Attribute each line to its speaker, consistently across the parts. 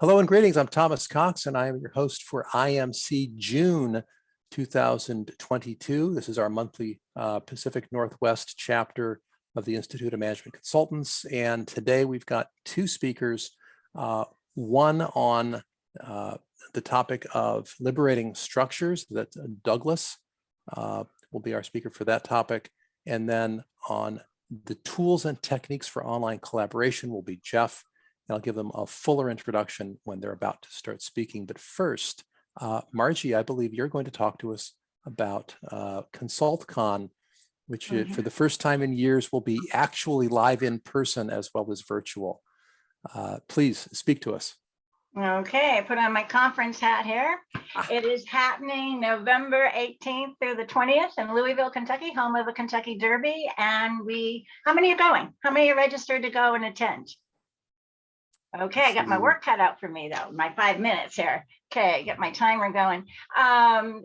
Speaker 1: Hello and greetings. I'm Thomas Cox, and I am your host for IMC June 2022. This is our monthly Pacific Northwest chapter of the Institute of Management Consultants. And today we've got two speakers, one on the topic of liberating structures, that Douglas will be our speaker for that topic. And then on the tools and techniques for online collaboration will be Jeff. I'll give them a fuller introduction when they're about to start speaking. But first, Margie, I believe you're going to talk to us about ConsultCon, which for the first time in years will be actually live in person as well as virtual. Please speak to us.
Speaker 2: Okay, I put on my conference hat here. It is happening November 18th through the 20th in Louisville, Kentucky, home of the Kentucky Derby. And how many are going? How many are registered to go and attend? Okay, I got my work cut out for me though, my 5 minutes here. Okay, get my timer going.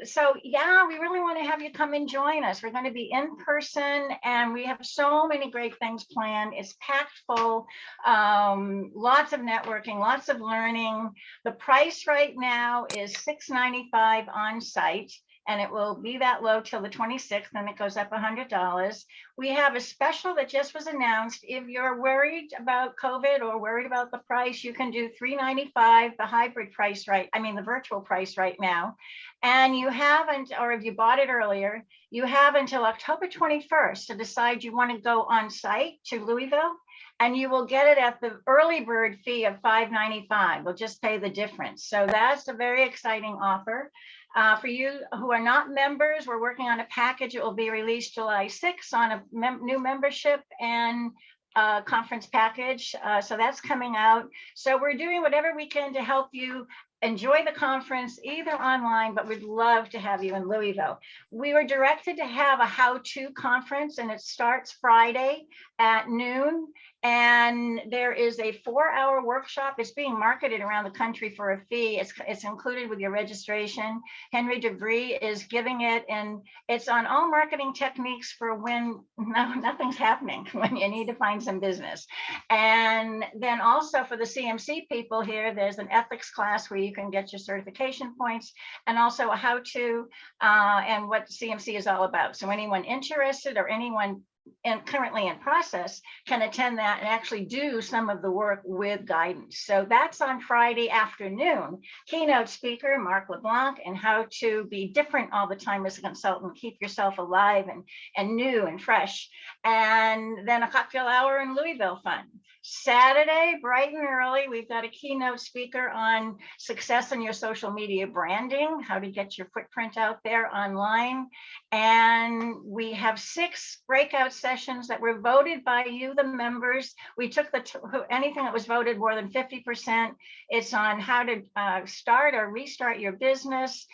Speaker 2: So yeah, we really want to have you come and join us. We're going to be in person and we have so many great things planned. It's packed full, lots of networking, lots of learning. The price right now is $6.95 on site. And it will be that low till the 26th, and it goes up $100. We have a special that just was announced. If you're worried about COVID or worried about the price, you can do $3.95, the hybrid price, the virtual price right now. And you haven't, or if you bought it earlier, you have until October 21st to decide you want to go on site to Louisville. And you will get it at the early bird fee of $5.95. We'll just pay the difference. So that's a very exciting offer. For you who are not members, we're working on a package. It will be released July 6th on a new membership and conference package. So that's coming out. So we're doing whatever we can to help you enjoy the conference, either online, but we'd love to have you in Louisville. We were directed to have a how-to conference, and it starts Friday at noon. And there is a 4-hour workshop. It's being marketed around the country for a fee. It's included with your registration. Henry DeVry is giving it, and it's on all marketing techniques for when nothing's happening, when you need to find some business. And then also for the CMC people here, there's an ethics class where you can get your certification points, and also a how-to and what CMC is all about. So anyone interested or anyone currently in process can attend that and actually do some of the work with guidance. So that's on Friday afternoon. Keynote speaker, Mark LeBlanc, and how to be different all the time as a consultant, keep yourself alive and new and fresh. And then a cocktail hour in Louisville fun. Saturday, bright and early, we've got a keynote speaker on success in your social media branding, how to get your footprint out there online. And we have 6 breakout sessions that were voted by you, the members. We took anything that was voted more than 50%. It's on how to start or restart your business,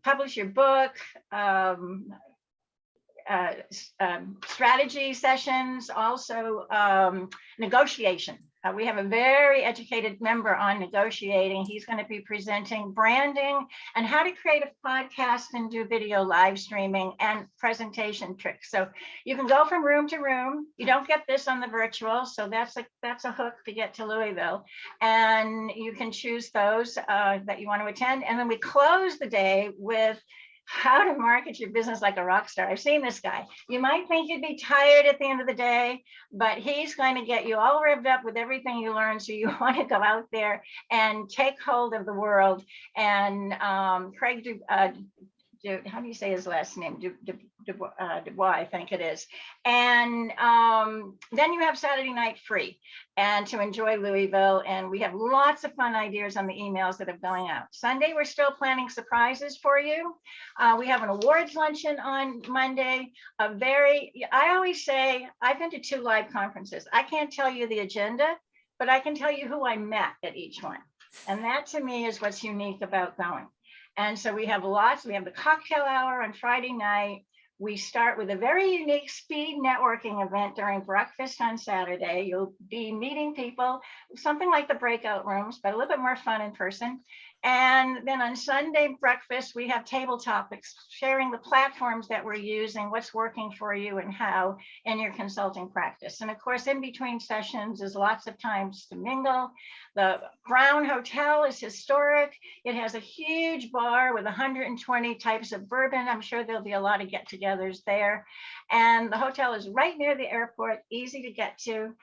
Speaker 2: publish your book, strategy sessions, also negotiation. We have a very educated member on negotiating. He's going to be presenting branding and how to create a podcast and do video live streaming and presentation tricks. So you can go from room to room. You don't get this on the virtual, so that's a hook to get to Louisville. And you can choose those that you want to attend. And then we close the day with how to market your business like a rock star. I've seen this guy. You might think you'd be tired at the end of the day, but he's going to get you all revved up with everything you learned. So you want to go out there and take hold of the world. And Craig, how do you say his last name? Dubois, I think it is. And then you have Saturday night free and to enjoy Louisville. And we have lots of fun ideas on the emails that are going out. Sunday, we're still planning surprises for you. We have an awards luncheon on Monday. I always say, I've been to 2 live conferences. I can't tell you the agenda, but I can tell you who I met at each one. And that to me is what's unique about going. And so we have lots. We have the cocktail hour on Friday night. We start with a very unique speed networking event during breakfast on Saturday. You'll be meeting people, something like the breakout rooms, but a little bit more fun in person. And then on Sunday breakfast, we have table topics, sharing the platforms that we're using, what's working for you and how in your consulting practice. And of course, in between sessions is lots of times to mingle. The Brown Hotel is historic. It has a huge bar with 120 types of bourbon. I'm sure there'll be a lot of get-togethers there. And the hotel is right near the airport, easy to get to.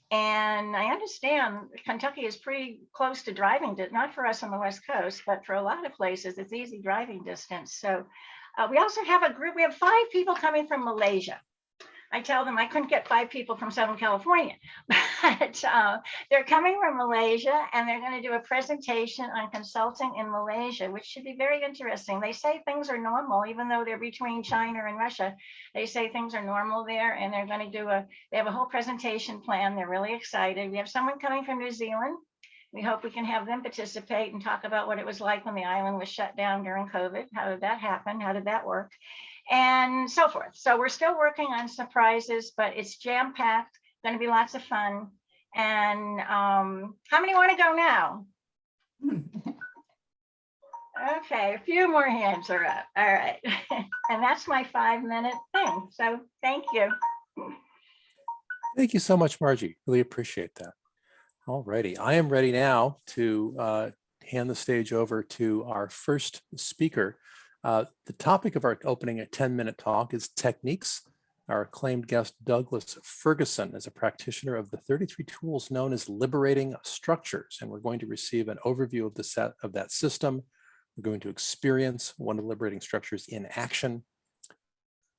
Speaker 2: And I understand Kentucky is pretty close to driving, not for us on the West Coast, but for a lot of places, it's easy driving distance. So we also have a group, we have 5 people coming from Malaysia. I tell them I couldn't get 5 people from Southern California, but they're coming from Malaysia and they're going to do a presentation on consulting in Malaysia, which should be very interesting. They say things are normal, even though they're between China and Russia. They say things are normal there, and they're going to do they have a whole presentation plan. They're really excited. We have someone coming from New Zealand. We hope we can have them participate and talk about what it was like when the island was shut down during COVID. How did that happen? How did that work? And so forth. So we're still working on surprises, but it's jam-packed, going to be lots of fun. And how many want to go now? Okay, a few more hands are up. All right. And that's my 5-minute thing. So thank you.
Speaker 1: Thank you so much, Margie. Really appreciate that. All righty. I am ready now to hand the stage over to our first speaker. The topic of our opening 10-minute talk is techniques. Our acclaimed guest, Douglas Ferguson, is a practitioner of the 33 tools known as Liberating Structures, and we're going to receive an overview of that system. We're going to experience one of the liberating structures in action.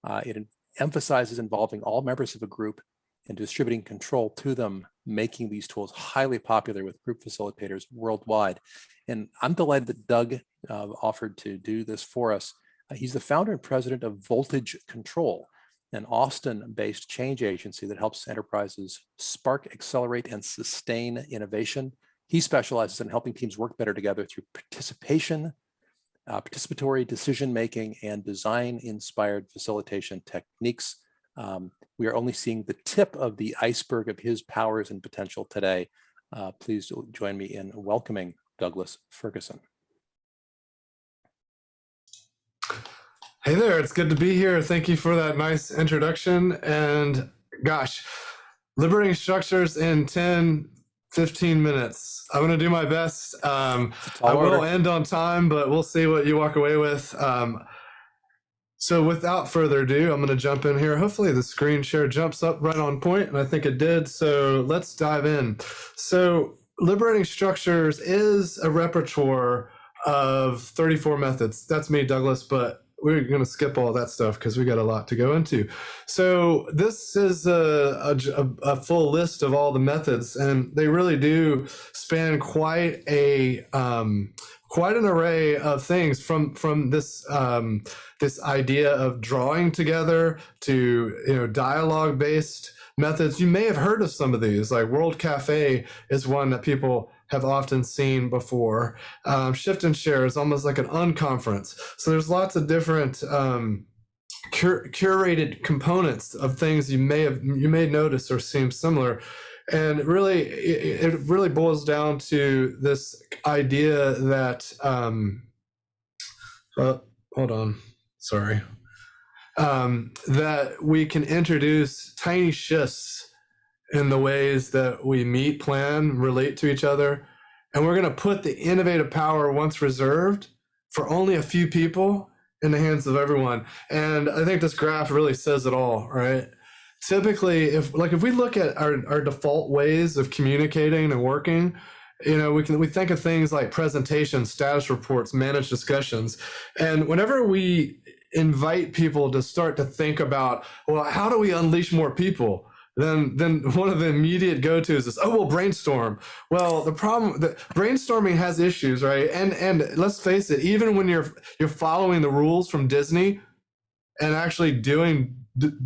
Speaker 1: It emphasizes involving all members of a group and distributing control to them, making these tools highly popular with group facilitators worldwide. And I'm delighted that Doug offered to do this for us. He's the founder and president of Voltage Control, an Austin-based change agency that helps enterprises spark, accelerate, and sustain innovation. He specializes in helping teams work better together through participatory decision-making, and design-inspired facilitation techniques. We are only seeing the tip of the iceberg of his powers and potential today. Please join me in welcoming Douglas Ferguson.
Speaker 3: Hey there, it's good to be here. Thank you for that nice introduction. And gosh, liberating structures in 10, 15 minutes. I'm going to do my best. I will end on time, but we'll see what you walk away with. So without further ado, I'm going to jump in here. Hopefully the screen share jumps up right on point, and I think it did. So let's dive in. So liberating structures is a repertoire of 34 methods. That's me, Douglas, but we're going to skip all that stuff because we got a lot to go into. So this is a full list of all the methods, and they really do span quite an array of things from this this idea of drawing together to dialogue based methods. You may have heard of some of these, like World Cafe is one that people have often seen before. Shift and share is almost like an unconference. So there's lots of different curated components of things you may notice or seem similar. And really, it really boils down to this idea that, hold on, sorry, that we can introduce tiny shifts in the ways that we meet, plan, relate to each other. And we're going to put the innovative power once reserved for only a few people in the hands of everyone. And I think this graph really says it all, right? Typically, if we look at our default ways of communicating and working, we think of things like presentations, status reports, managed discussions. And whenever we invite people to start to think about, well, how do we unleash more people? Then one of the immediate go-tos is, oh, we'll brainstorm. Well, the problem that brainstorming has issues, right? And let's face it, even when you're following the rules from Disney and actually doing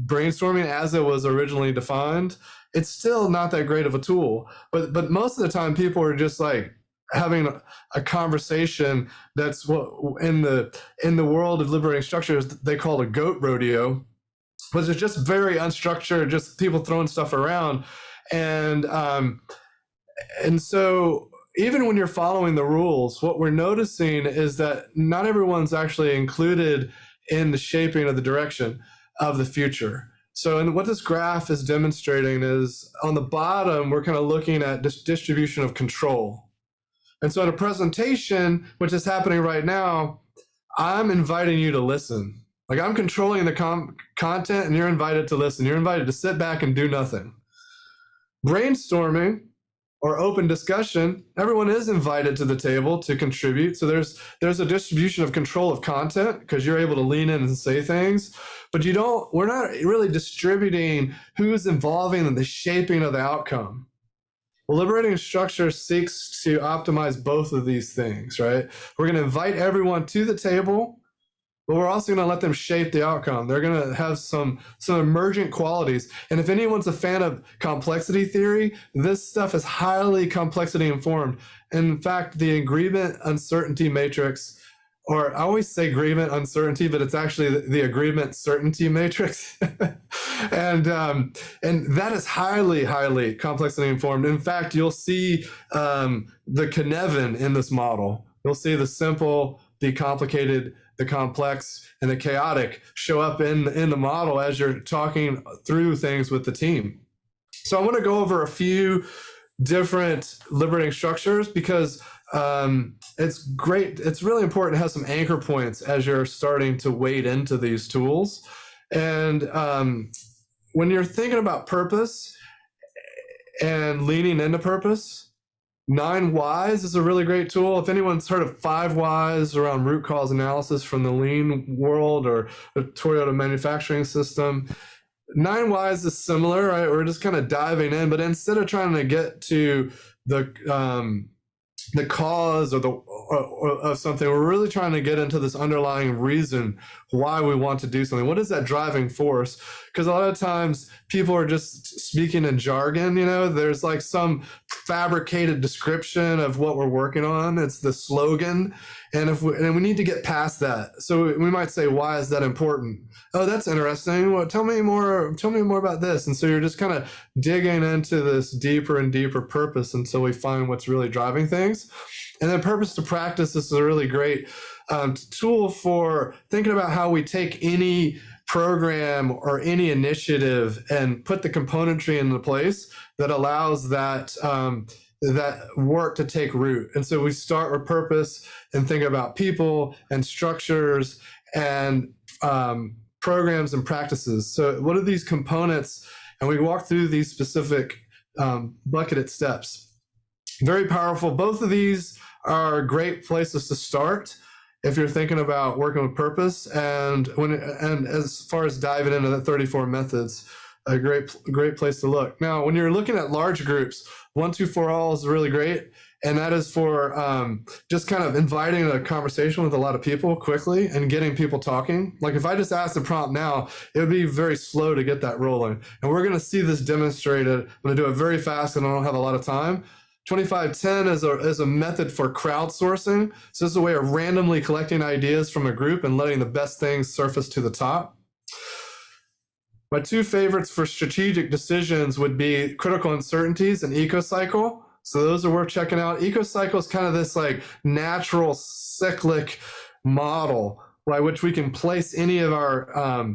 Speaker 3: brainstorming as it was originally defined, it's still not that great of a tool. But most of the time, people are just like, having a conversation that's what in the world of liberating structures they call a goat rodeo, which is just very unstructured, just people throwing stuff around. And so even when you're following the rules, what we're noticing is that not everyone's actually included in the shaping of the direction of the future. So, and what this graph is demonstrating is on the bottom, we're kind of looking at this distribution of control. And so in a presentation, which is happening right now, I'm inviting you to listen. Like I'm controlling the content and you're invited to listen. You're invited to sit back and do nothing. Brainstorming or open discussion, everyone is invited to the table to contribute. So there's a distribution of control of content because you're able to lean in and say things, but we're not really distributing who's involving in the shaping of the outcome. Well, Liberating Structures seeks to optimize both of these things, right? We're going to invite everyone to the table, but we're also going to let them shape the outcome. They're going to have some emergent qualities. And if anyone's a fan of complexity theory, this stuff is highly complexity informed. In fact, the agreement uncertainty matrix, or I always say agreement uncertainty, but it's actually the agreement certainty matrix. and that is highly, highly complexity informed. In fact, you'll see the Cynefin in this model. You'll see the simple, the complicated, the complex, and the chaotic show up in the model as you're talking through things with the team. So I want to go over a few different liberating structures because it's great. It's really important to have some anchor points as you're starting to wade into these tools. And when you're thinking about purpose and leaning into purpose, 9 Whys is a really great tool. If anyone's heard of 5 Whys around root cause analysis from the lean world or the Toyota manufacturing system, 9 Whys is similar, right? We're just kind of diving in, but instead of trying to get to the cause of something, we're really trying to get into this underlying reason why we want to do something. What is that driving force? Because a lot of times people are just speaking in jargon, there's like some fabricated description of what we're working on. It's the slogan. And we need to get past that. So we might say, why is that important? Oh, that's interesting. Well, tell me more about this. And so you're just kind of digging into this deeper and deeper purpose until we find what's really driving things. And then purpose to practice, this is a really great tool for thinking about how we take any program or any initiative and put the componentry into place that allows that work to take root. And so we start with purpose and think about people and structures and programs and practices. So what are these components? And we walk through these specific bucketed steps. Very powerful. Both of these are great places to start if you're thinking about working with purpose. And as far as diving into the 34 methods, a great place to look. Now, when you're looking at large groups, 1, 2, 4 all is really great. And that is for just kind of inviting a conversation with a lot of people quickly and getting people talking. Like if I just ask the prompt now, it would be very slow to get that rolling. And we're going to see this demonstrated. I'm going to do it very fast and I don't have a lot of time. 2510 is a method for crowdsourcing. So this is a way of randomly collecting ideas from a group and letting the best things surface to the top. My 2 favorites for strategic decisions would be critical uncertainties and ecocycle. So those are worth checking out. Ecocycle is kind of this like natural cyclic model by which we can place any of our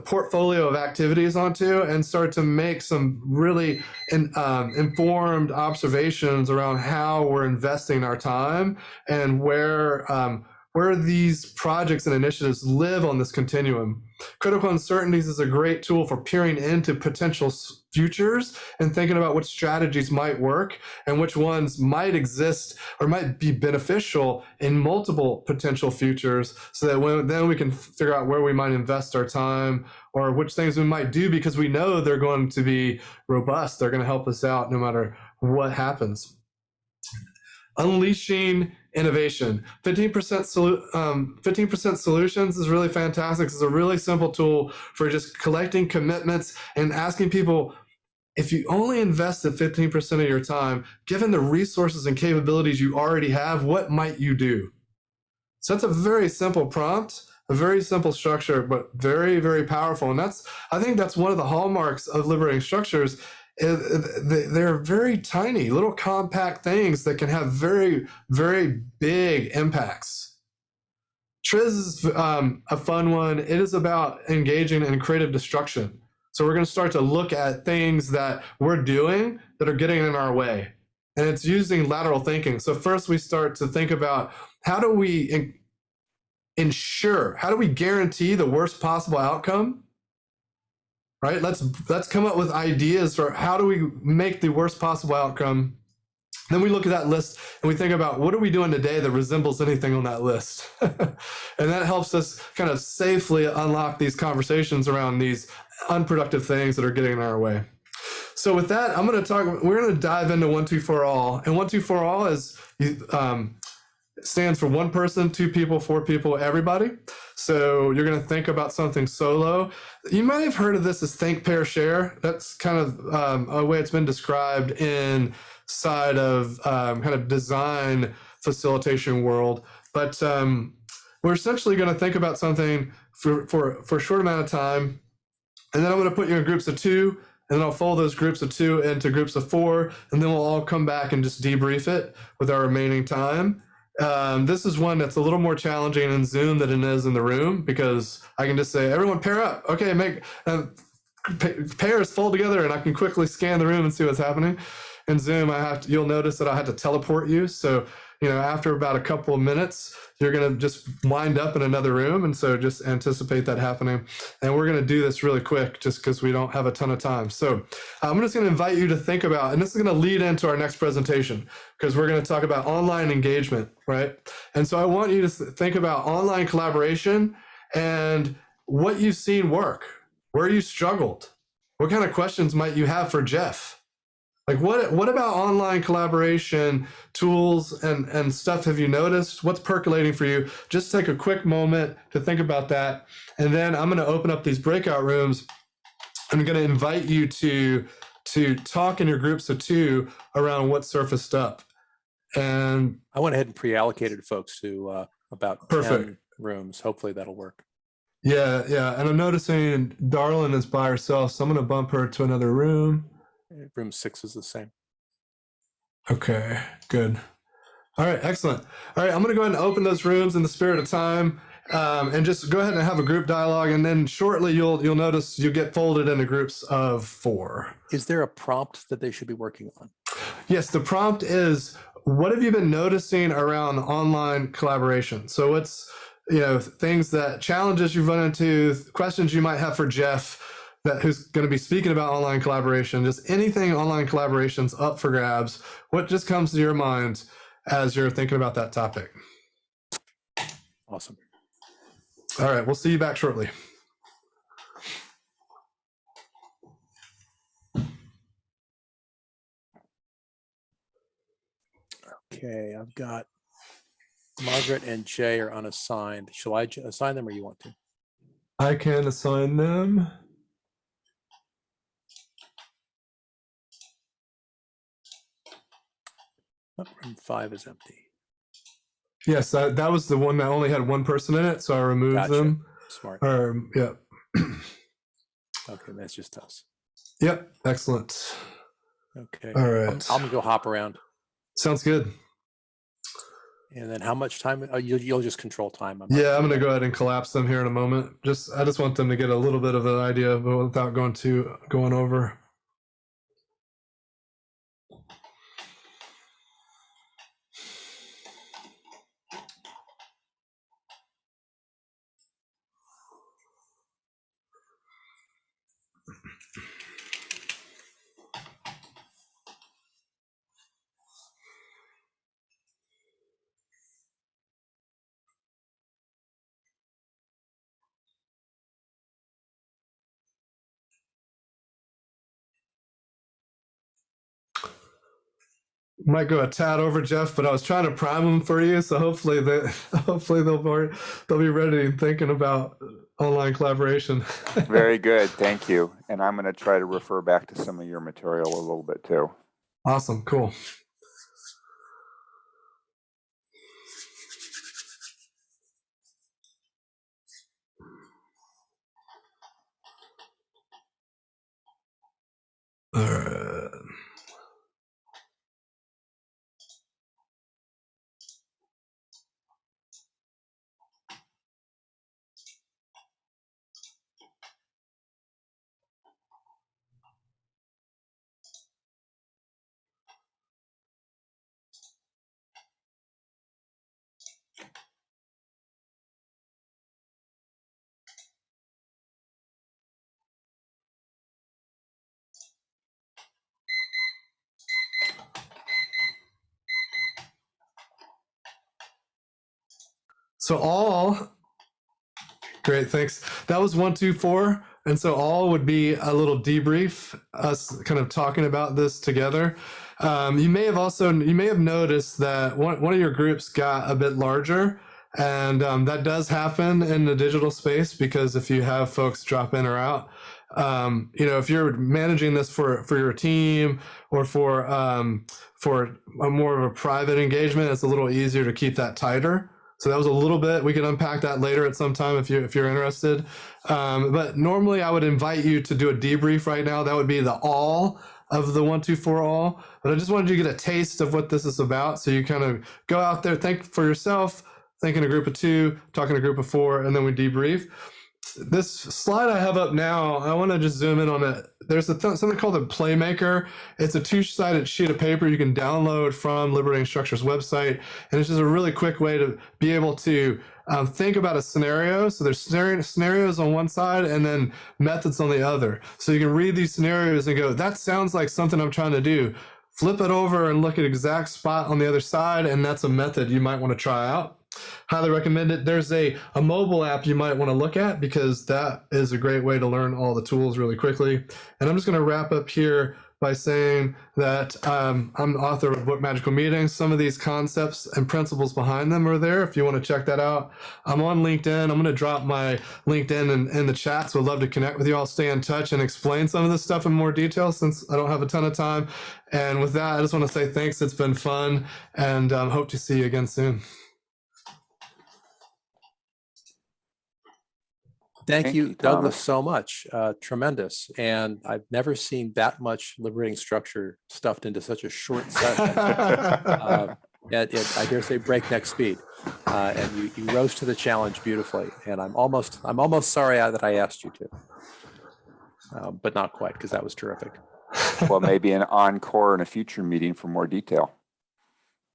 Speaker 3: portfolio of activities onto and start to make some really informed observations around how we're investing our time and where these projects and initiatives live on this continuum. Critical uncertainties is a great tool for peering into potential futures and thinking about which strategies might work and which ones might exist or might be beneficial in multiple potential futures, so that then we can figure out where we might invest our time or which things we might do because we know they're going to be robust. They're going to help us out no matter what happens. Unleashing innovation. 15% solutions is really fantastic. It's a really simple tool for just collecting commitments and asking people, if you only invested 15% of your time, given the resources and capabilities you already have, what might you do? So that's a very simple prompt, a very simple structure, but very, very powerful. And I think that's one of the hallmarks of liberating structures. They're very tiny, little compact things that can have very, very big impacts. Triz is a fun one. It is about engaging in creative destruction. So we're going to start to look at things that we're doing that are getting in our way. And it's using lateral thinking. So first we start to think about how do we ensure, how do we guarantee the worst possible outcome? Right? Let's come up with ideas for how do we make the worst possible outcome. Then we look at that list and we think about what are we doing today that resembles anything on that list? And that helps us kind of safely unlock these conversations around these unproductive things that are getting in our way. So with that, we're going to dive into 1, 2, 4 all. And 1, 2, 4 all is stands for one person, two people, four people, everybody. So you're going to think about something solo. You might have heard of this as think, pair, share. That's kind of a way it's been described inside of kind of design facilitation world. But we're essentially going to think about something for a short amount of time. And then I'm going to put you in groups of 2. And then I'll fold those groups of 2 into groups of 4. And then we'll all come back and just debrief it with our remaining time. This is one that's a little more challenging in Zoom than it is in the room, because I can just say, everyone pair up. Okay, make pairs fold together, and I can quickly scan the room and see what's happening. In Zoom, you'll notice that I had to teleport you. So, after about a couple of minutes, you're going to just wind up in another room. And so just anticipate that happening. And we're going to do this really quick just because we don't have a ton of time. So I'm just going to invite you to think about, and this is going to lead into our next presentation, because we're going to talk about online engagement, right? And so I want you to think about online collaboration and what you've seen work, where you struggled, what kind of questions might you have for Jeff? Like what about online collaboration tools and stuff have you noticed? What's percolating for you? Just take a quick moment to think about that. And then I'm going to open up these breakout rooms. I'm going to invite you to talk in your groups of 2 around what surfaced up. And
Speaker 1: I went ahead and pre-allocated folks to about
Speaker 3: perfect.
Speaker 1: 10 rooms. Hopefully that'll work.
Speaker 3: Yeah. And I'm noticing Darlin is by herself, so I'm going to bump her to another room.
Speaker 1: Room 6 is the same.
Speaker 3: Okay, good. All right, excellent. All right, I'm going to go ahead and open those rooms in the spirit of time, and just go ahead and have a group dialogue, and then shortly you'll notice you get folded into groups of 4.
Speaker 1: Is there a prompt that they should be working on?
Speaker 3: Yes, the prompt is, what have you been noticing around online collaboration? So it's challenges you've run into, questions you might have for Jeff, who's going to be speaking about online collaboration, just anything online collaboration's up for grabs. What just comes to your mind as you're thinking about that topic?
Speaker 1: Awesome.
Speaker 3: All right, we'll see you back shortly.
Speaker 1: Okay, I've got Margaret and Jay are unassigned. Shall I assign them, or you want to?
Speaker 3: I can assign them.
Speaker 1: Room 5 is empty.
Speaker 3: Yes, that was the one that only had one person in it, so I removed them.
Speaker 1: Smart.
Speaker 3: Yeah.
Speaker 1: Okay, that's just us.
Speaker 3: Yep, excellent.
Speaker 1: Okay.
Speaker 3: All right.
Speaker 1: I'm gonna go hop around.
Speaker 3: Sounds good.
Speaker 1: And then how much time? Oh, you'll just control time.
Speaker 3: I'm gonna go ahead and collapse them here in a moment. I just want them to get a little bit of an idea, but without going over. might go a tad over, Jeff, but I was trying to prime them for you, so hopefully they'll be ready and thinking about online collaboration.
Speaker 4: Very good, thank you. And I'm going to try to refer back to some of your material a little bit too.
Speaker 3: Awesome, cool. All right. So all, great, thanks. That was 1, 2, 4. And so all would be a little debrief, us kind of talking about this together. You may have noticed that one of your groups got a bit larger, and that does happen in the digital space because if you have folks drop in or out, if you're managing this for your team or for a more of a private engagement, it's a little easier to keep that tighter. So that was a little bit, we can unpack that later at some time if you're interested. But normally I would invite you to do a debrief right now. That would be the all of the 1, 2, 4 all. But I just wanted you to get a taste of what this is about. So you kind of go out there, think for yourself, think in a group of 2, talk in a group of 4, and then we debrief. This slide I have up now, I want to just zoom in on it. There's something called a Playmaker. It's a 2-sided sheet of paper you can download from Liberating Structures website. And it's just a really quick way to be able to think about a scenario. So there's scenarios on one side and then methods on the other. So you can read these scenarios and go, that sounds like something I'm trying to do. Flip it over and look at exact spot on the other side. And that's a method you might want to try out. Highly recommend it. There's a mobile app you might want to look at because that is a great way to learn all the tools really quickly. And I'm just going to wrap up here by saying that I'm the author of Book Magical Meetings. Some of these concepts and principles behind them are there if you want to check that out. I'm on LinkedIn. I'm going to drop my LinkedIn in the chat, so I'd love to connect with you. I'll stay in touch and explain some of this stuff in more detail since I don't have a ton of time. And with that, I just want to say thanks. It's been fun, and hope to see you again soon.
Speaker 1: Thank you, Douglas,
Speaker 4: Thomas.
Speaker 1: so much. Tremendous. And I've never seen that much liberating structure stuffed into such a short session. I dare say breakneck speed. And you rose to the challenge beautifully. And I'm almost sorry that I asked you to, but not quite, because that was terrific.
Speaker 4: Well, maybe an encore in a future meeting for more detail.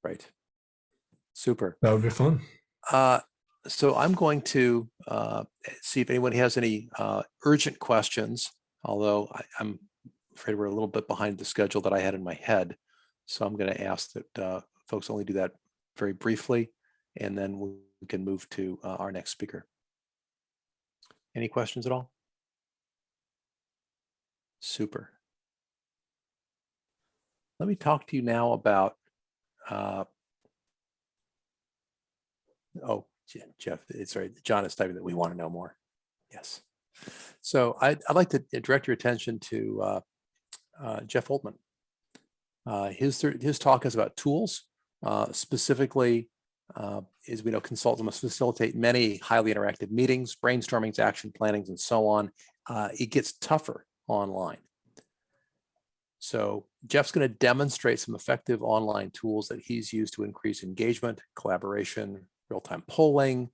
Speaker 1: Right. Super.
Speaker 3: That would be fun.
Speaker 1: So I'm going to see if anyone has any urgent questions, although I'm afraid we're a little bit behind the schedule that I had in my head. So I'm going to ask that folks only do that very briefly, and then we can move to our next speaker. Any questions at all? Super. Let me talk to you now about, Jeff, it's right. John is typing that we want to know more. Yes. So I'd like to direct your attention to Jeff Oltmann. His talk is about tools. Specifically, as we know, consultants must facilitate many highly interactive meetings, brainstormings, action plannings, and so on. It gets tougher online. So Jeff's going to demonstrate some effective online tools that he's used to increase engagement, collaboration, real-time polling,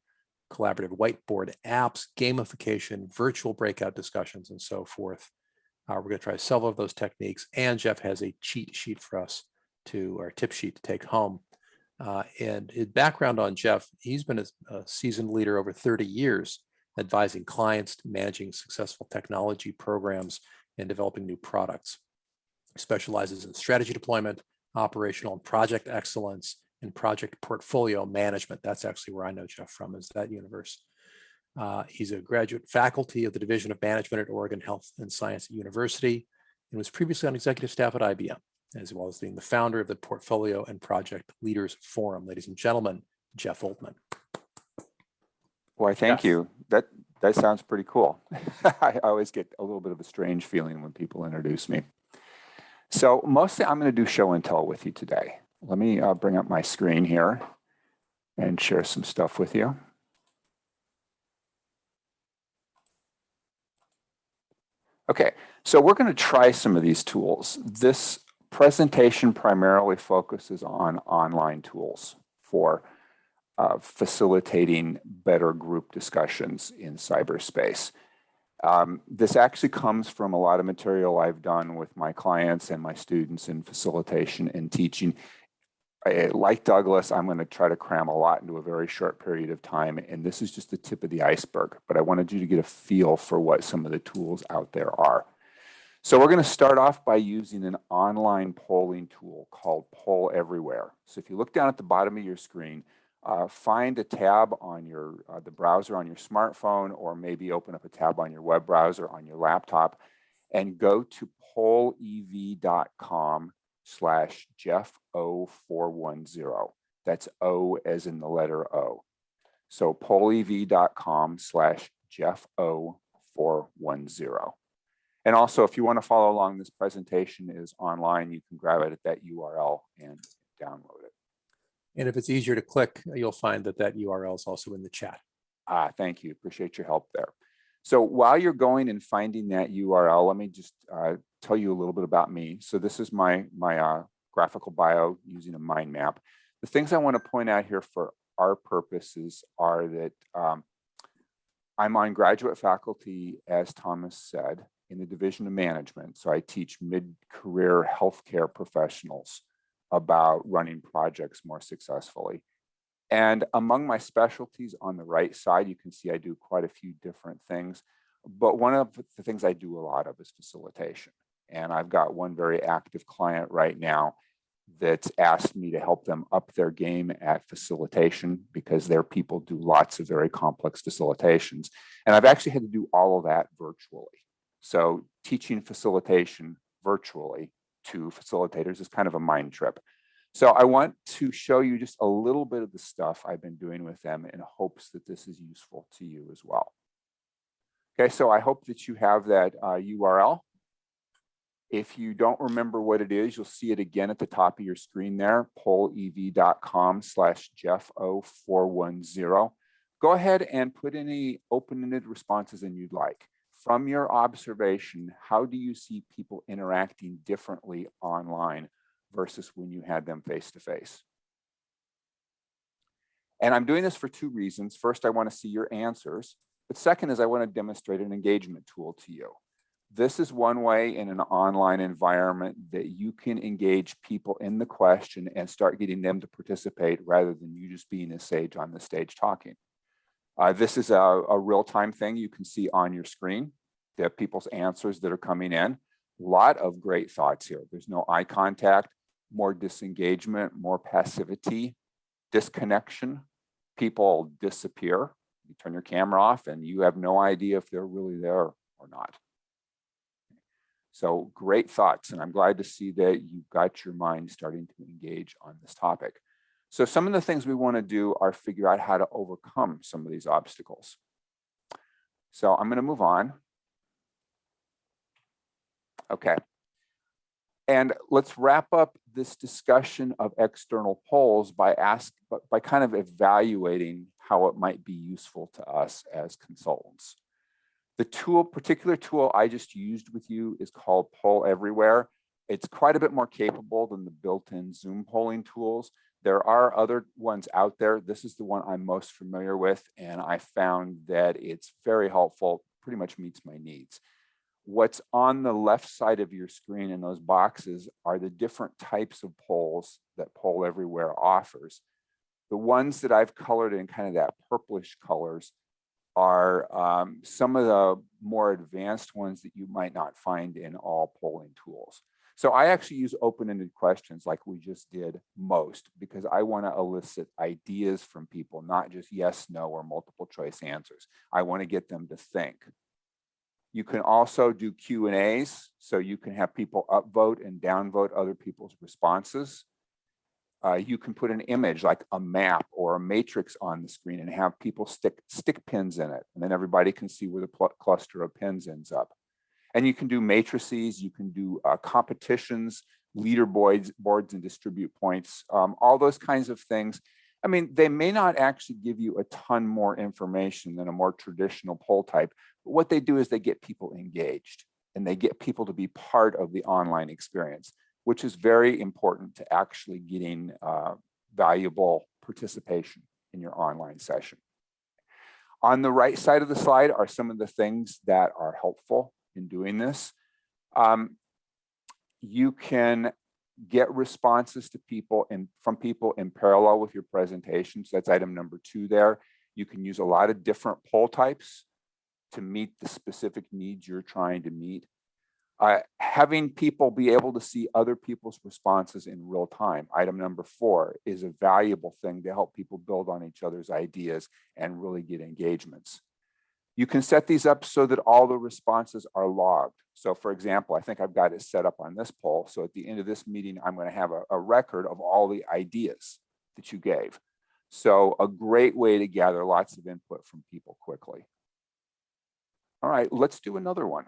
Speaker 1: collaborative whiteboard apps, gamification, virtual breakout discussions, and so forth. We're going to try several of those techniques, and Jeff has a cheat sheet for us or tip sheet to take home. And his background on Jeff, he's been a seasoned leader over 30 years, advising clients, managing successful technology programs, and developing new products. He specializes in strategy deployment, operational and project excellence, and project portfolio management. That's actually where I know Jeff from, is that universe. He's a graduate faculty of the Division of Management at Oregon Health and Science University, and was previously on executive staff at IBM. as well as being the founder of the Portfolio and Project Leaders Forum. Ladies and gentlemen, Jeff Oltmann.
Speaker 4: Why, thank
Speaker 1: Jeff.
Speaker 4: you. That sounds pretty cool. I always get a little bit of a strange feeling when people introduce me. So mostly I'm going to do show and tell with you today. Let me bring up my screen here and share some stuff with you. Okay, so we're going to try some of these tools. This presentation primarily focuses on online tools for facilitating better group discussions in cyberspace. This actually comes from a lot of material I've done with my clients and my students in facilitation and teaching. Like Douglas, I'm going to try to cram a lot into a very short period of time, and this is just the tip of the iceberg, but I wanted you to get a feel for what some of the tools out there are. So we're going to start off by using an online polling tool called Poll Everywhere. So if you look down at the bottom of your screen, find a tab on your the browser on your smartphone, or maybe open up a tab on your web browser on your laptop and go to pollev.com/Jeff0410. That's O as in the letter O. So pollev.com/Jeff0410. And also, if you want to follow along, this presentation is online. You can grab it at that URL and download it.
Speaker 1: And if it's easier to click, you'll find that that URL is also in the chat.
Speaker 4: Thank you. Appreciate your help there. So while you're going and finding that URL, let me just tell you a little bit about me. So this is my graphical bio using a mind map. The things I want to point out here for our purposes are that I'm on graduate faculty, as Thomas said, in the Division of Management. So I teach mid-career healthcare professionals about running projects more successfully. And among my specialties on the right side, you can see I do quite a few different things. But one of the things I do a lot of is facilitation. And I've got one very active client right now that's asked me to help them up their game at facilitation because their people do lots of very complex facilitations. And I've actually had to do all of that virtually. So teaching facilitation virtually to facilitators is kind of a mind trip. So I want to show you just a little bit of the stuff I've been doing with them in hopes that this is useful to you as well. Okay, so I hope that you have that URL. If you don't remember what it is, you'll see it again at the top of your screen there, pollev.com/Jeff0410. Go ahead and put any open-ended responses in you'd like. From your observation, how do you see people interacting differently online versus when you had them face-to-face? And I'm doing this for two reasons. First, I want to see your answers. But second is I want to demonstrate an engagement tool to you. This is one way in an online environment that you can engage people in the question and start getting them to participate rather than you just being a sage on the stage talking. This is a real-time thing you can see on your screen, the people's answers that are coming in. A lot of great thoughts here. There's no eye contact, more disengagement, more passivity, disconnection. People disappear. You turn your camera off and you have no idea if they're really there or not. So great thoughts, and I'm glad to see that you've got your mind starting to engage on this topic. So some of the things we want to do are figure out how to overcome some of these obstacles. So I'm going to move on. Okay. And let's wrap up this discussion of external polls by kind of evaluating how it might be useful to us as consultants. The particular tool I just used with you is called Poll Everywhere. It's quite a bit more capable than the built-in Zoom polling tools. There are other ones out there. This is the one I'm most familiar with, and I found that it's very helpful, pretty much meets my needs. What's on the left side of your screen in those boxes are the different types of polls that Poll Everywhere offers. The ones that I've colored in kind of that purplish colors are some of the more advanced ones that you might not find in all polling tools. So I actually use open-ended questions like we just did most because I want to elicit ideas from people, not just yes, no, or multiple choice answers. I want to get them to think. You can also do Q&As, so you can have people upvote and downvote other people's responses. You can put an image like a map or a matrix on the screen and have people stick pins in it, and then everybody can see where the cluster of pins ends up. And you can do matrices, you can do competitions, leaderboards and distribute points, all those kinds of things. I mean, they may not actually give you a ton more information than a more traditional poll type, but what they do is they get people engaged and they get people to be part of the online experience, which is very important to actually getting valuable participation in your online session. On the right side of the slide are some of the things that are helpful in doing this. You can get responses to people from people in parallel with your presentations. That's item number 2 there. You can use a lot of different poll types to meet the specific needs you're trying to meet. Having people be able to see other people's responses in real time, item number 4, is a valuable thing to help people build on each other's ideas and really get engagements. You can set these up so that all the responses are logged. So for example, I think I've got it set up on this poll. So at the end of this meeting, I'm going to have a record of all the ideas that you gave. So a great way to gather lots of input from people quickly. All right, let's do another one.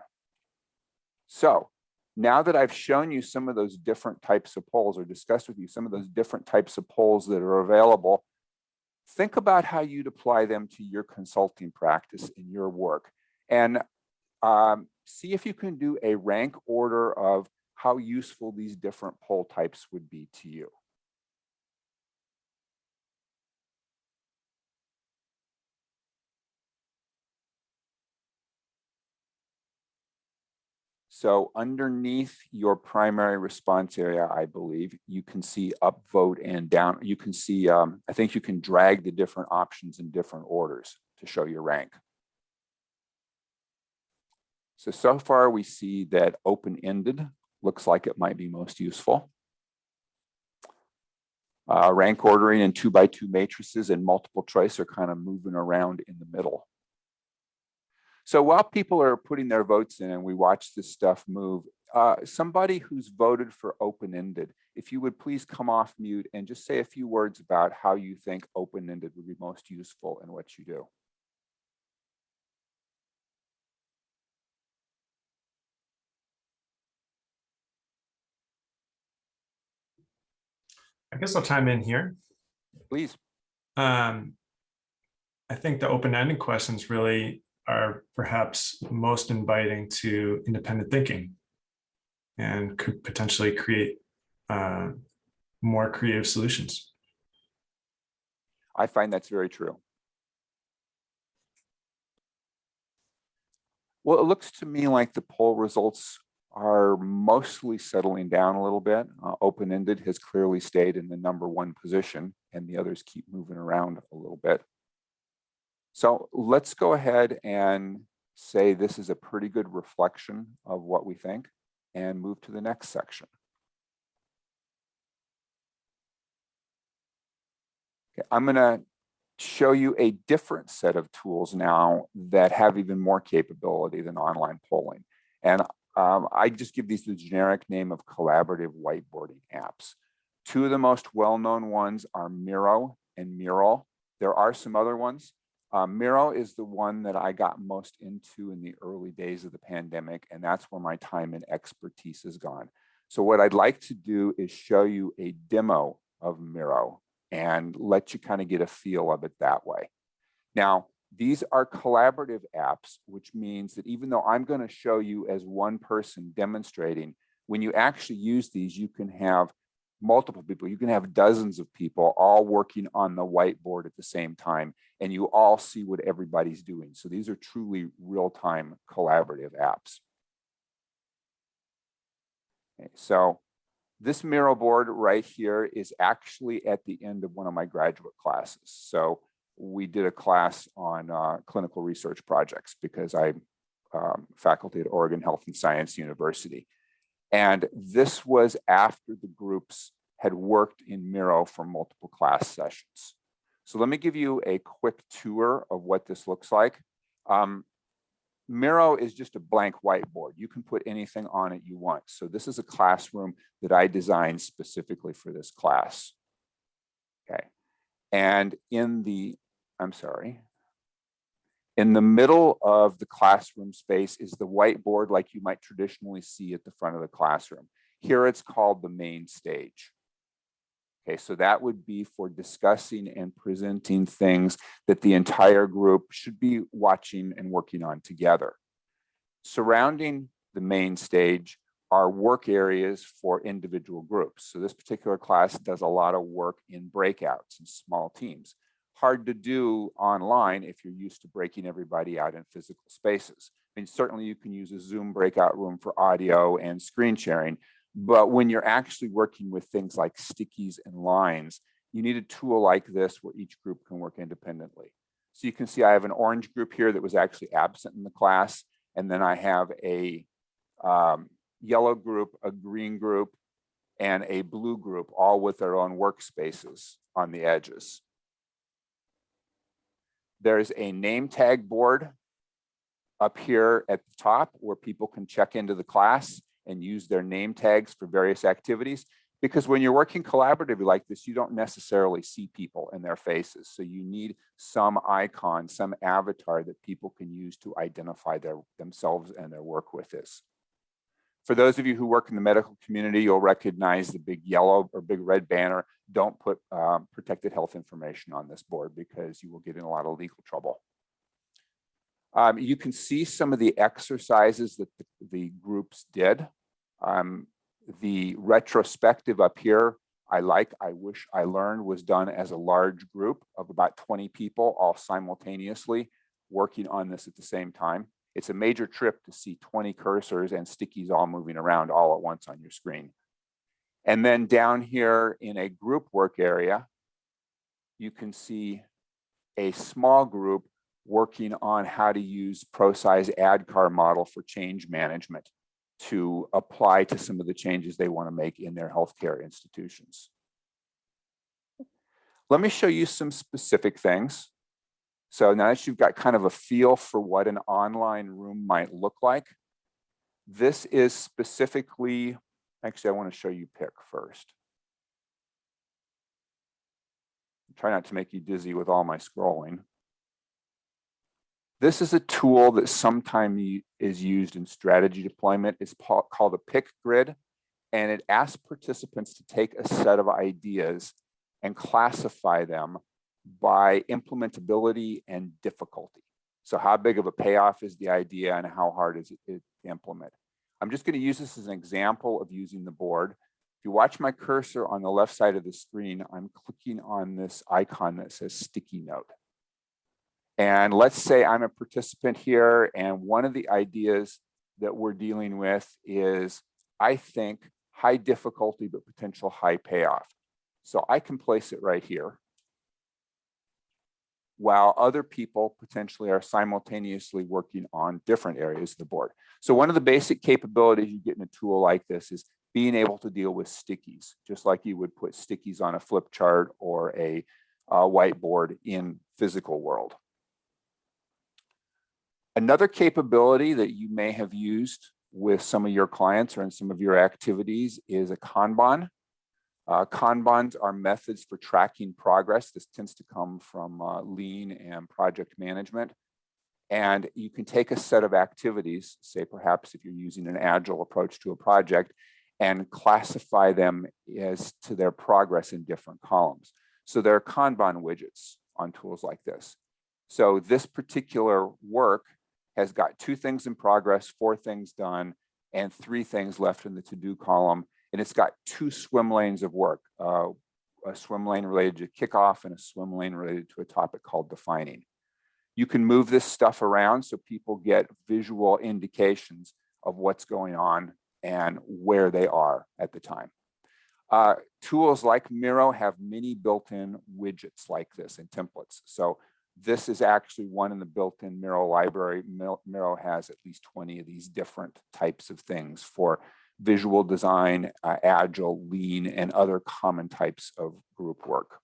Speaker 4: So now that I've shown you some of those different types of polls, or discussed with you some of those different types of polls that are available, think about how you'd apply them to your consulting practice in your work, and see if you can do a rank order of how useful these different poll types would be to you. So underneath your primary response area, I believe, you can see upvote and down. You can see, I think you can drag the different options in different orders to show your rank. So far we see that open-ended looks like it might be most useful. Rank ordering and 2x2 matrices and multiple choice are kind of moving around in the middle. So while people are putting their votes in and we watch this stuff move, somebody who's voted for open-ended, if you would please come off mute and just say a few words about how you think open-ended would be most useful in what you do.
Speaker 5: I guess I'll chime in here.
Speaker 4: Please.
Speaker 5: I think the open-ended questions really are perhaps most inviting to independent thinking and could potentially create more creative solutions.
Speaker 4: I find that's very true. Well, it looks to me like the poll results are mostly settling down a little bit. Open-ended has clearly stayed in the #1 position, and the others keep moving around a little bit. So let's go ahead and say this is a pretty good reflection of what we think and move to the next section. Okay, I'm going to show you a different set of tools now that have even more capability than online polling. And I just give these the generic name of collaborative whiteboarding apps. 2 of the most well-known ones are Miro and Mural. There are some other ones. Miro is the one that I got most into in the early days of the pandemic, and that's where my time and expertise has gone. So what I'd like to do is show you a demo of Miro and let you kind of get a feel of it that way. Now, these are collaborative apps, which means that even though I'm going to show you as one person demonstrating, when you actually use these, you can have multiple people. You can have dozens of people all working on the whiteboard at the same time, and you all see what everybody's doing. So these are truly real-time collaborative apps. Okay, so this Miro board right here is actually at the end of one of my graduate classes. So we did a class on clinical research projects because I'm faculty at Oregon Health and Science University. And this was after the groups had worked in Miro for multiple class sessions. So let me give you a quick tour of what this looks like. Miro is just a blank whiteboard. You can put anything on it you want. So this is a classroom that I designed specifically for this class. Okay. And in the middle of the classroom space is the whiteboard like you might traditionally see at the front of the classroom. Here it's called the main stage. Okay, so that would be for discussing and presenting things that the entire group should be watching and working on together. Surrounding the main stage are work areas for individual groups. So this particular class does a lot of work in breakouts and small teams. Hard to do online if you're used to breaking everybody out in physical spaces. I mean, certainly you can use a Zoom breakout room for audio and screen sharing, but when you're actually working with things like stickies and lines, you need a tool like this where each group can work independently. So you can see I have an orange group here that was actually absent in the class, and then I have a yellow group, a green group, and a blue group, all with their own workspaces on the edges. There's a name tag board up here at the top where people can check into the class and use their name tags for various activities. Because when you're working collaboratively like this, you don't necessarily see people and their faces. So you need some icon, some avatar that people can use to identify themselves and their work with this. For those of you who work in the medical community, you'll recognize the big yellow or big red banner. Don't put protected health information on this board because you will get in a lot of legal trouble. You can see some of the exercises that the groups did. The retrospective up here, I wish I learned, was done as a large group of about 20 people all simultaneously working on this at the same time. It's a major trip to see 20 cursors and stickies all moving around all at once on your screen. And then down here in a group work area, you can see a small group working on how to use ProSize ADCAR model for change management to apply to some of the changes they want to make in their healthcare institutions. Let me show you some specific things. So now that you've got kind of a feel for what an online room might look like, this is specifically, actually, I want to show you Pick first. Try not to make you dizzy with all my scrolling. This is a tool that sometimes is used in strategy deployment. It's called a pick grid, and it asks participants to take a set of ideas and classify them by implementability and difficulty. So how big of a payoff is the idea and how hard is it to implement? I'm just going to use this as an example of using the board. If you watch my cursor on the left side of the screen, I'm clicking on this icon that says sticky note. And let's say I'm a participant here, and one of the ideas that we're dealing with is, I think, high difficulty, but potential high payoff. So I can place it right here, while other people potentially are simultaneously working on different areas of the board. So one of the basic capabilities you get in a tool like this is being able to deal with stickies, just like you would put stickies on a flip chart or a whiteboard in physical world. Another capability that you may have used with some of your clients or in some of your activities is a Kanban. Kanbans are methods for tracking progress. This tends to come from lean and project management. And you can take a set of activities, say perhaps if you're using an agile approach to a project, and classify them as to their progress in different columns. So there are Kanban widgets on tools like this. So this particular work has got 2 things in progress, 4 things done, and 3 things left in the to-do column. And it's got 2 swim lanes of work, a swim lane related to kickoff and a swim lane related to a topic called defining. You can move this stuff around so people get visual indications of what's going on and where they are at the time. Tools like Miro have many built-in widgets like this and templates. So this is actually one in the built-in Miro library. Miro has at least 20 of these different types of things for visual design, agile, lean, and other common types of group work.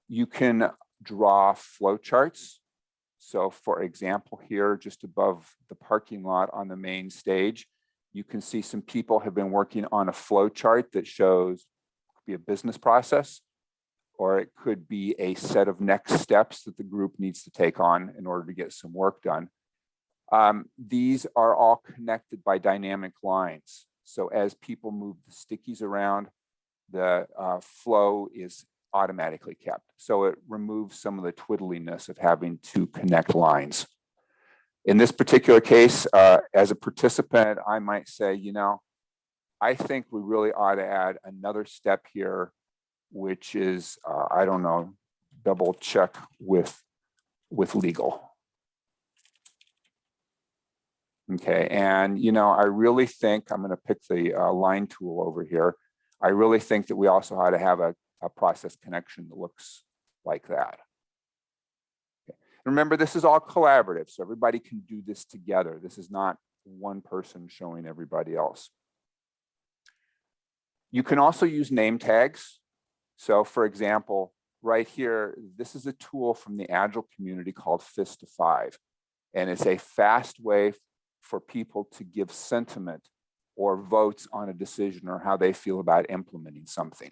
Speaker 4: You can draw flowcharts. So for example, here, just above the parking lot on the main stage, you can see some people have been working on a flow chart that shows could be a business process, or it could be a set of next steps that the group needs to take on in order to get some work done. These are all connected by dynamic lines. So as people move the stickies around, the flow is automatically kept. So it removes some of the twiddliness of having to connect lines. In this particular case, as a participant, I might say, you know, I think we really ought to add another step here, which is, I don't know, double check with legal. Okay, and you know, I really think, I'm gonna pick the line tool over here. I really think that we also ought to have a process connection that looks like that. Okay. Remember, this is all collaborative, so everybody can do this together. This is not one person showing everybody else. You can also use name tags. So for example, right here, this is a tool from the Agile community called Fist to 5. And it's a fast way for people to give sentiment or votes on a decision or how they feel about implementing something.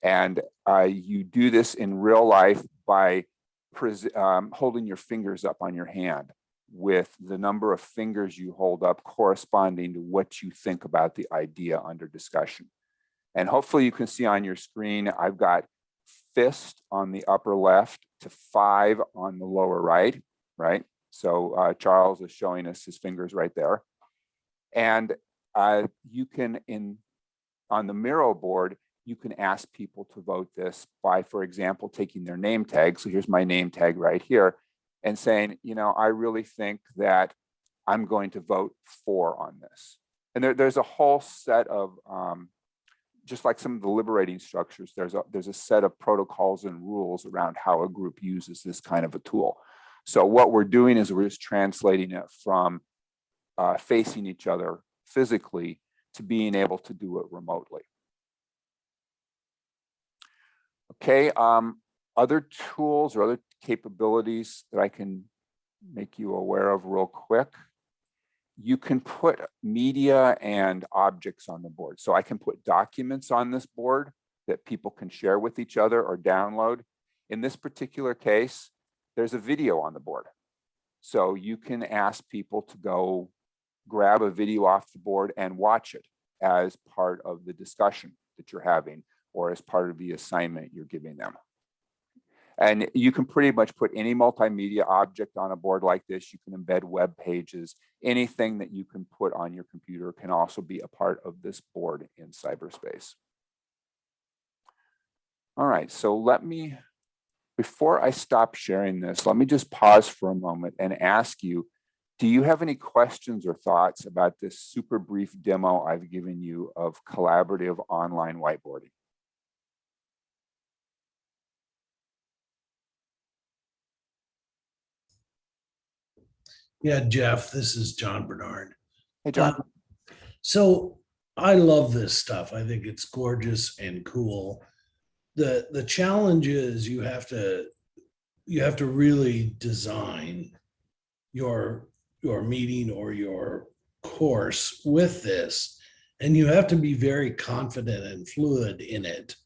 Speaker 4: And you do this in real life by holding your fingers up on your hand, with the number of fingers you hold up corresponding to what you think about the idea under discussion. And hopefully you can see on your screen, I've got fist on the upper left to 5 on the lower right, right? So Charles is showing us his fingers right there. And you can, on the Miro board, you can ask people to vote this by, for example, taking their name tag. So here's my name tag right here, and saying, you know, I really think that I'm going to vote for on this. And there's a whole set of, just like some of the liberating structures, there's a set of protocols and rules around how a group uses this kind of a tool. So what we're doing is we're just translating it from facing each other physically to being able to do it remotely. Okay, other tools or other capabilities that I can make you aware of real quick. You can put media and objects on the board. So I can put documents on this board that people can share with each other or download. In this particular case, there's a video on the board. So you can ask people to go grab a video off the board and watch it as part of the discussion that you're having or as part of the assignment you're giving them. And you can pretty much put any multimedia object on a board like this. You can embed web pages. Anything that you can put on your computer can also be a part of this board in cyberspace. All right, so let me, before I stop sharing this, let me just pause for a moment and ask you, do you have any questions or thoughts about this super brief demo I've given you of collaborative online whiteboarding?
Speaker 6: Yeah, Jeff, this is John Bernard.
Speaker 4: Hey, John.
Speaker 6: So I love this stuff. I think it's gorgeous and cool. The challenge is you have to really design your meeting or your course with this, and you have to be very confident and fluid in it.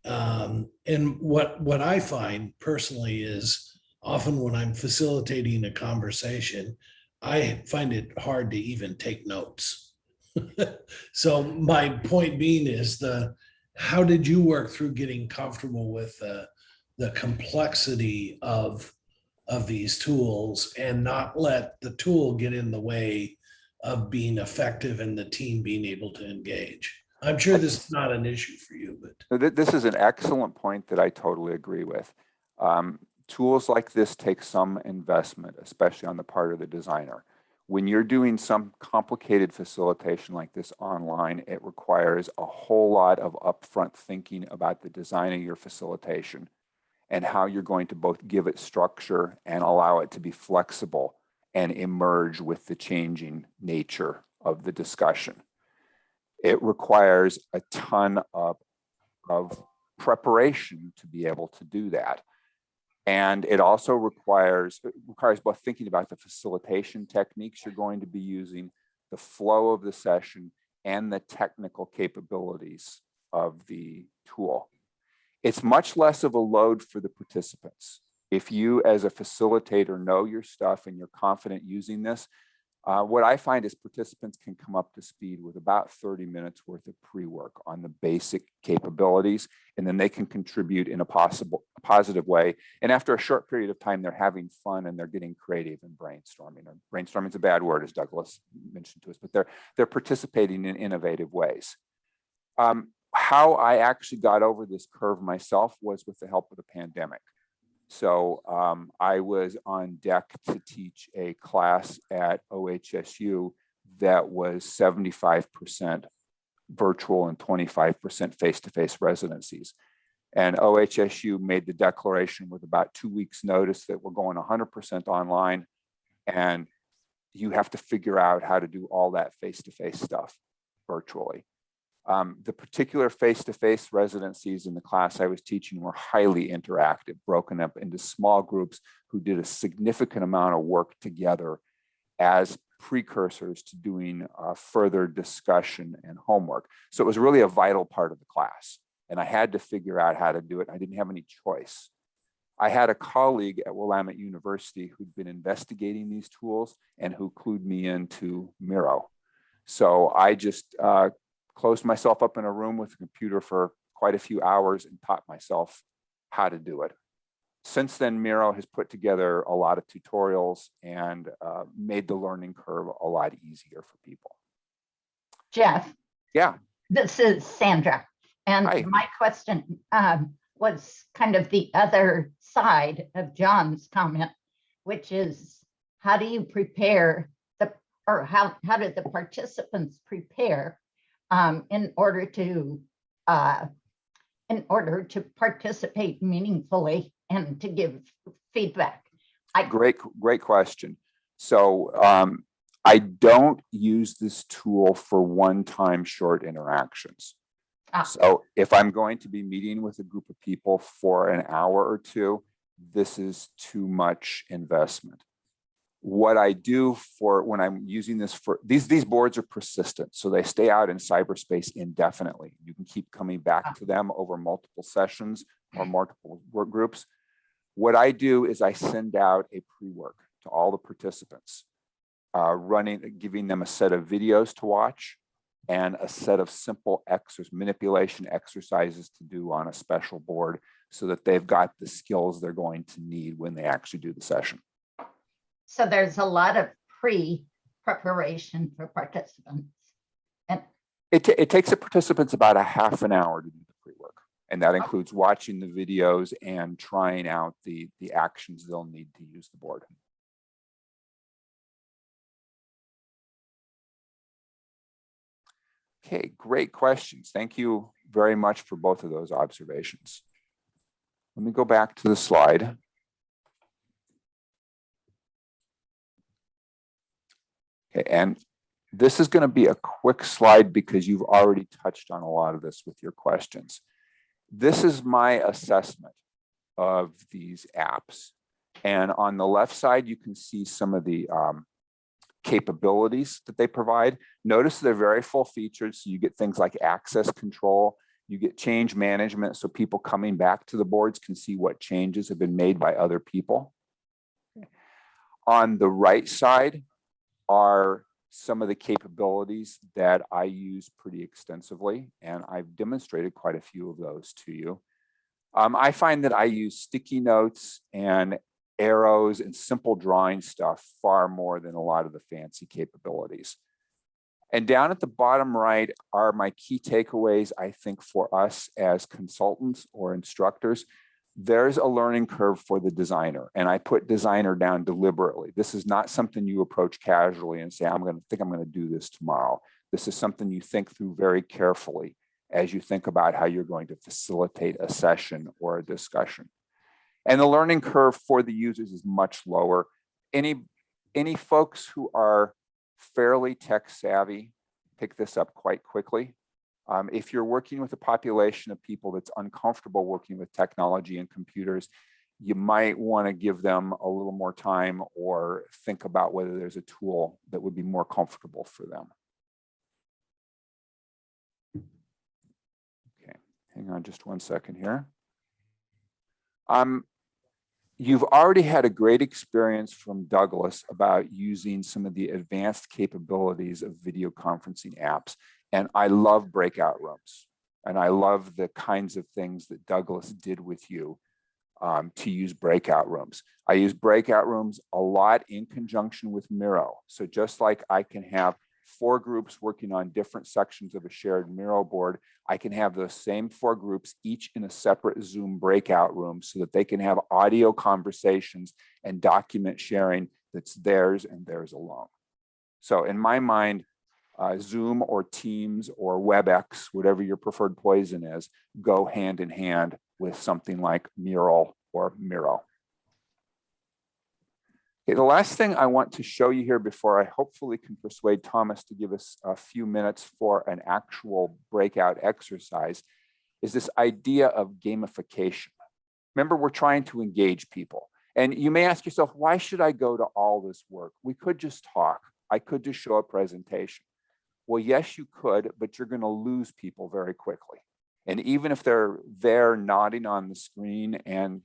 Speaker 6: And what I find personally is, often when I'm facilitating a conversation, I find it hard to even take notes. So my point being is how did you work through getting comfortable with the complexity of these tools and not let the tool get in the way of being effective and the team being able to engage? I'm sure this is not an issue for you, but.
Speaker 4: This is an excellent point that I totally agree with. Tools like this take some investment, especially on the part of the designer. When you're doing some complicated facilitation like this online, it requires a whole lot of upfront thinking about the design of your facilitation and how you're going to both give it structure and allow it to be flexible and emerge with the changing nature of the discussion. It requires a ton of preparation to be able to do that. And it also requires both thinking about the facilitation techniques you're going to be using, the flow of the session, and the technical capabilities of the tool. It's much less of a load for the participants. If you as a facilitator know your stuff and you're confident using this, what I find is participants can come up to speed with about 30 minutes worth of pre-work on the basic capabilities, and then they can contribute in a positive way. And after a short period of time, they're having fun and they're getting creative and brainstorming. And brainstorming is a bad word, as Douglas mentioned to us, but they're participating in innovative ways. How I actually got over this curve myself was with the help of the pandemic. So I was on deck to teach a class at OHSU that was 75% virtual and 25% face-to-face residencies. And OHSU made the declaration with about 2 weeks notice that we're going 100% online, and you have to figure out how to do all that face-to-face stuff virtually. The particular face-to-face residencies in the class I was teaching were highly interactive, broken up into small groups who did a significant amount of work together as precursors to doing further discussion and homework. So it was really a vital part of the class, and I had to figure out how to do it. I didn't have any choice. I had a colleague at Willamette University who'd been investigating these tools and who clued me into Miro. So I just closed myself up in a room with a computer for quite a few hours and taught myself how to do it. Since then, Miro has put together a lot of tutorials and made the learning curve a lot easier for people.
Speaker 7: Jeff.
Speaker 4: Yeah.
Speaker 7: This is Sandra. And
Speaker 4: Hi.
Speaker 7: My question was kind of the other side of John's comment, which is how do you prepare how do the participants prepare in order to participate meaningfully and to give feedback?
Speaker 4: Great question. So I don't use this tool for one-time short interactions. So if I'm going to be meeting with a group of people for an hour or two, this is too much investment. What I do for when I'm using this for these boards are persistent, so they stay out in cyberspace indefinitely. You can keep coming back to them over multiple sessions or multiple work groups. What I do is I send out a pre-work to all the participants, giving them a set of videos to watch and a set of simple manipulation exercises to do on a special board so that they've got the skills they're going to need when they actually do the session.
Speaker 7: So there's a lot of pre-preparation for participants. And
Speaker 4: it takes the participants about a half an hour to do the pre-work. And that includes watching the videos and trying out the actions they'll need to use the board. Okay, great questions. Thank you very much for both of those observations. Let me go back to the slide. Okay, and this is going to be a quick slide because you've already touched on a lot of this with your questions. This is my assessment of these apps. And on the left side, you can see some of the capabilities that they provide. Notice they're very full featured. So you get things like access control, you get change management. So people coming back to the boards can see what changes have been made by other people. On the right side are some of the capabilities that I use pretty extensively, and I've demonstrated quite a few of those to you. I find that I use sticky notes and arrows and simple drawing stuff far more than a lot of the fancy capabilities. And down at the bottom right are my key takeaways, I think, for us as consultants or instructors. There's a learning curve for the designer, and I put designer down deliberately. This is not something you approach casually and say, I'm going to do this tomorrow. This is something you think through very carefully as you think about how you're going to facilitate a session or a discussion. And the learning curve for the users is much lower. Any folks who are fairly tech savvy pick this up quite quickly. If you're working with a population of people that's uncomfortable working with technology and computers, you might want to give them a little more time or think about whether there's a tool that would be more comfortable for them. Okay, hang on just one second here. You've already had a great experience from Douglas about using some of the advanced capabilities of video conferencing apps. And I love breakout rooms. And I love the kinds of things that Douglas did with you to use breakout rooms. I use breakout rooms a lot in conjunction with Miro. So just like I can have 4 groups working on different sections of a shared Miro board, I can have those same 4 groups, each in a separate Zoom breakout room so that they can have audio conversations and document sharing that's theirs and theirs alone. So in my mind, Zoom or Teams or WebEx, whatever your preferred poison is, go hand in hand with something like Mural or Miro. Okay, the last thing I want to show you here before I hopefully can persuade Thomas to give us a few minutes for an actual breakout exercise is this idea of gamification. Remember, we're trying to engage people. And you may ask yourself, why should I go to all this work? We could just talk. I could just show a presentation. Well, yes, you could, but you're going to lose people very quickly. And even if they're there nodding on the screen and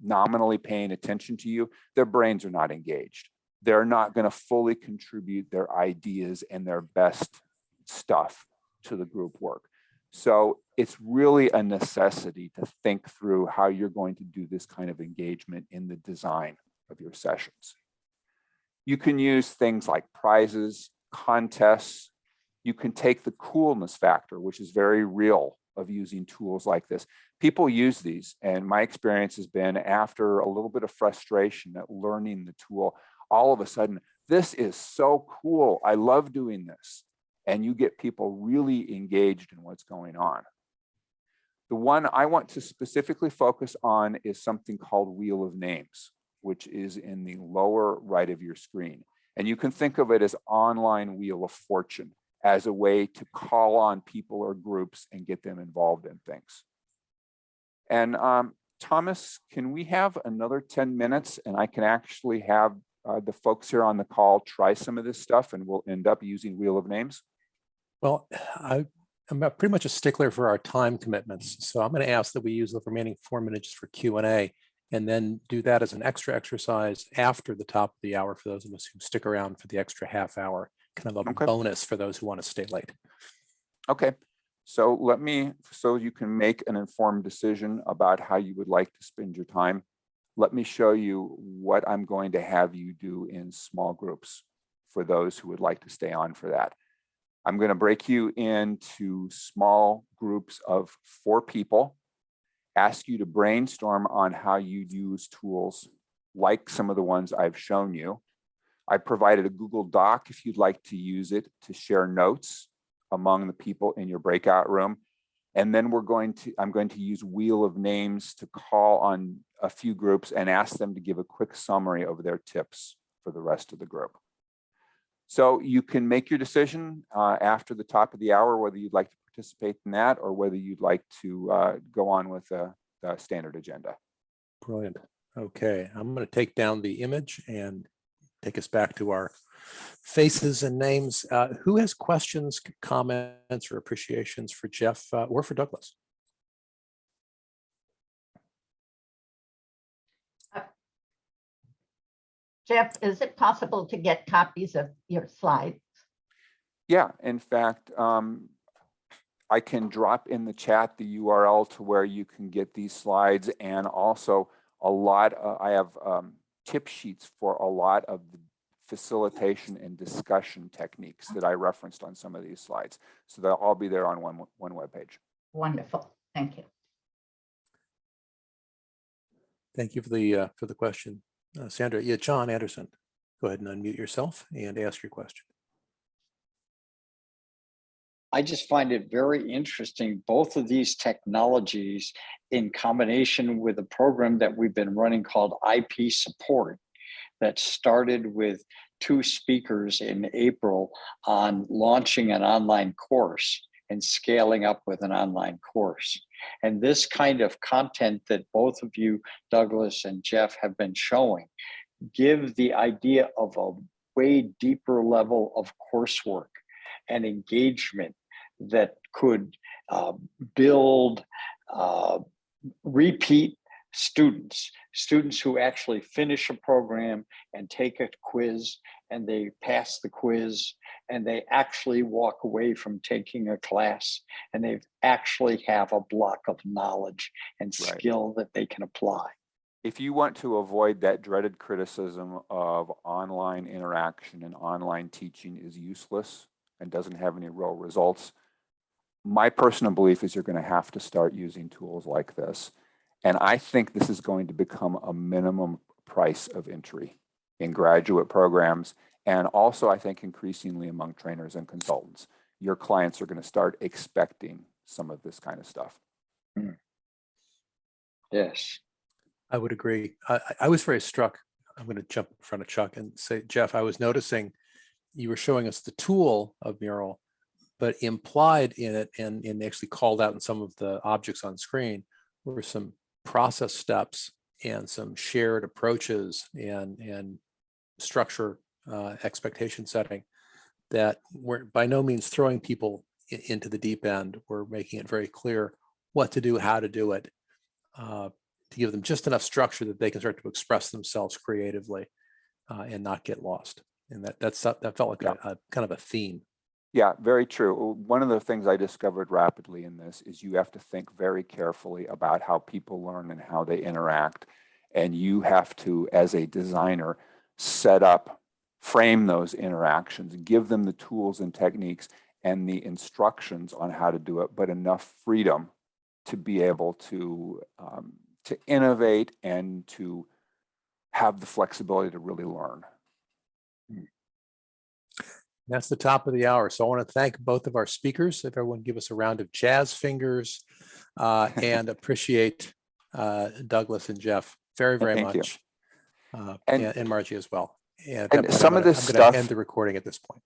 Speaker 4: nominally paying attention to you, their brains are not engaged. They're not going to fully contribute their ideas and their best stuff to the group work. So it's really a necessity to think through how you're going to do this kind of engagement in the design of your sessions. You can use things like prizes, contests. You can take the coolness factor, which is very real, of using tools like this. People use these, and my experience has been after a little bit of frustration at learning the tool, all of a sudden, this is so cool. I love doing this. And you get people really engaged in what's going on. The one I want to specifically focus on is something called Wheel of Names, which is in the lower right of your screen. And you can think of it as online Wheel of Fortune, as a way to call on people or groups and get them involved in things. And Thomas, can we have another 10 minutes and I can actually have the folks here on the call try some of this stuff and we'll end up using Wheel of Names?
Speaker 1: Well, I'm pretty much a stickler for our time commitments. So I'm going to ask that we use the remaining 4 minutes for Q&A and then do that as an extra exercise after the top of the hour for those of us who stick around for the extra half hour. Kind of a bonus for those who want to stay late.
Speaker 4: Okay, so so you can make an informed decision about how you would like to spend your time. Let me show you what I'm going to have you do in small groups for those who would like to stay on for that. I'm going to break you into small groups of 4 people, ask you to brainstorm on how you'd use tools like some of the ones I've shown you. I provided a Google Doc if you'd like to use it to share notes among the people in your breakout room. And then I'm going to use Wheel of Names to call on a few groups and ask them to give a quick summary of their tips for the rest of the group. So you can make your decision after the top of the hour, whether you'd like to participate in that or whether you'd like to go on with the standard agenda.
Speaker 1: Brilliant. Okay, I'm going to take down the image and take us back to our faces and names. Who has questions, comments, or appreciations for Jeff or for Douglas?
Speaker 7: Jeff, is it possible to get copies of your slides?
Speaker 4: Yeah, in fact, I can drop in the chat the URL to where you can get these slides, and also I have tip sheets for a lot of the facilitation and discussion techniques that I referenced on some of these slides. So they'll all be there on one web page.
Speaker 7: Wonderful, thank you.
Speaker 1: Thank you for the question, Sandra. Yeah, John Anderson, go ahead and unmute yourself and ask your question.
Speaker 8: I just find it very interesting, both of these technologies in combination with a program that we've been running called IP Support that started with 2 speakers in April on launching an online course. and scaling up with an online course. And this kind of content that both of you, Douglas and Jeff, have been showing, give the idea of a way deeper level of coursework and engagement that could build repeat students who actually finish a program and take a quiz and they pass the quiz and they actually walk away from taking a class and they actually have a block of knowledge and skill that they can apply.
Speaker 4: If you want to avoid that dreaded criticism of online interaction and online teaching is useless and doesn't have any real results, my personal belief is you're going to have to start using tools like this. And I think this is going to become a minimum price of entry in graduate programs. And also, I think increasingly among trainers and consultants, your clients are going to start expecting some of this kind of stuff.
Speaker 8: Yes.
Speaker 1: I would agree. I was very struck. I'm going to jump in front of Chuck and say, Jeff, I was noticing you were showing us the tool of Mural, but implied in it and actually called out in some of the objects on screen were some process steps and some shared approaches and structure expectation setting that we're by no means throwing people into the deep end. We're making it very clear what to do, how to do it, to give them just enough structure that they can start to express themselves creatively and not get lost. And that felt like a kind of a theme.
Speaker 4: Yeah, very true. One of the things I discovered rapidly in this is you have to think very carefully about how people learn and how they interact. And you have to, as a designer, frame those interactions, give them the tools and techniques and the instructions on how to do it, but enough freedom to be able to innovate and to have the flexibility to really learn.
Speaker 1: That's the top of the hour. So I want to thank both of our speakers. If everyone give us a round of jazz fingers and appreciate Douglas and Jeff very, very
Speaker 4: Thank
Speaker 1: much.
Speaker 4: And
Speaker 1: And Margie as well. And
Speaker 4: some of this
Speaker 1: I'm going to
Speaker 4: stuff-
Speaker 1: end the recording at this point.